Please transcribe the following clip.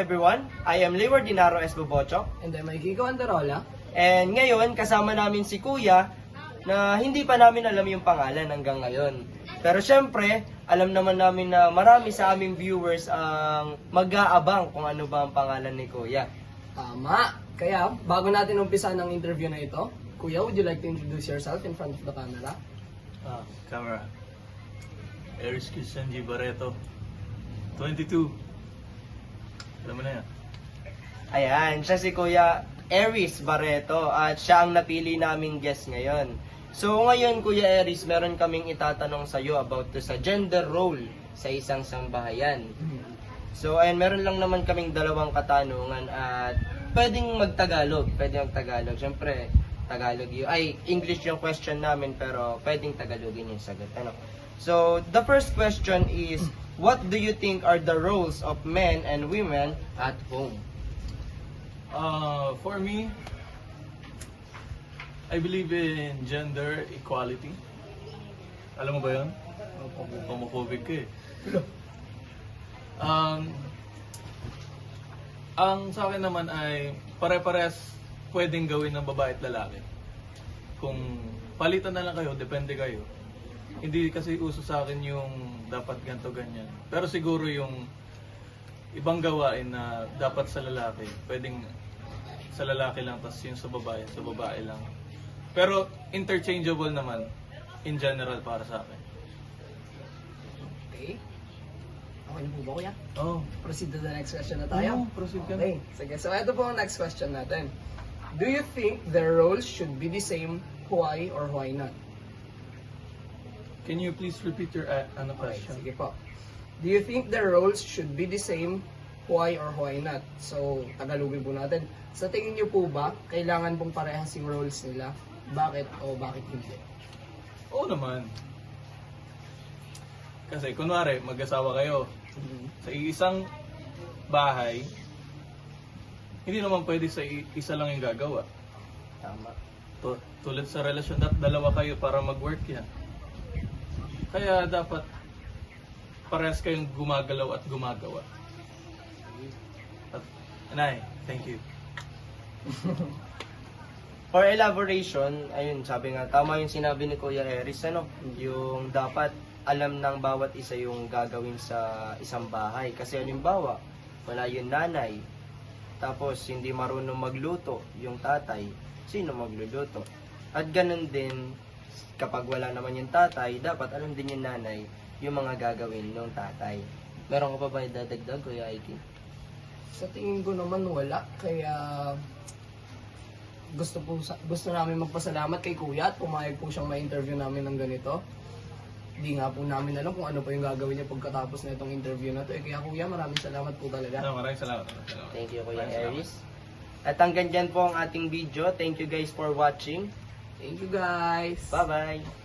everyone, I am Leo Dinaro S. Bobochok. And then may Kiko Andarola. And ngayon, kasama namin si Kuya na hindi pa namin alam yung pangalan hanggang ngayon. Pero syempre, alam naman namin na marami sa aming viewers ang mag-aabang kung ano ba ang pangalan ni Kuya. Tama. Kaya, bago natin umpisa ng interview na ito, Kuya, would you like to introduce yourself in front of the camera? Camera. Aris Christian G. Barreto. 22. Alam mo na yan. Ayan, siya si Kuya Aris Barreto at siya ang napili naming guest ngayon. So ngayon Kuya Aris, meron kaming itatanong sa iyo about to sa gender role sa isang sambahayan. So ayun, meron lang naman kaming dalawang katanungan at pwedeng magtagalog, Siyempre, Tagalog yun. Ay, English yung question namin pero pwedeng Tagalogin yung sagot. Ano? So, the first question is, what do you think are the roles of men and women at home? For me, I believe in gender equality. Alam mo ba yun? Homophobic ka eh. Ang sa akin naman ay pare-pares pwedeng gawin ng babae at lalaki. Kung palitan na lang kayo, depende kayo. Hindi kasi uso sa akin yung dapat ganto ganyan. Pero siguro yung ibang gawain na dapat sa lalaki, pwedeng sa lalaki lang, tapos yung sa babae lang. Pero interchangeable naman in general para sa akin. Okay. Okay na po ba, Kuya? Oh, Proceed to the next question na tayo. proceed ka Okay. na. Sige, so ito po ang next question natin. Do you think their roles should be the same, why or why not? Can you please repeat your Okay, question? sige po. Do you think their roles should be the same, why or why not? So, Tagalogin po natin. Sa tingin niyo po ba, kailangan pong parehas yung roles nila? Bakit o bakit hindi? Oo naman. Kasi kunwari, mag-asawa kayo. Sa isang bahay, hindi naman pwede sa isa lang yung gagawa. Tama. Tulad sa relasyon, dalawa kayo para mag-work yan. Kaya dapat parehas kayong gumagalaw at gumagawa. At, Nay, thank you. For elaboration, ayun, sabi nga, tama yung sinabi ni Kuya Aris, ano, yung dapat alam ng bawat isa yung gagawin sa isang bahay. Kasi halimbawa, wala yung nanay, tapos hindi marunong magluto yung tatay, sino magluluto? At ganun din, kapag wala naman yung tatay, dapat alam din yung nanay yung mga gagawin ng tatay. Meron ka pa ba idadagdag, Kuya Aiki? Sa tingin ko naman wala, kaya gusto namin magpasalamat kay Kuya at pumayag po siyang ma-interview namin ng ganito. Hindi nga po namin alam kung ano pa yung gagawin niya pagkatapos na itong interview na to. Kaya Kuya, maraming salamat po talaga. Maraming salamat. Thank you, Kuya Maraming salamat. Aris. At hanggang dyan po ang ating video. Thank you guys for watching. Thank you guys! Bye-bye!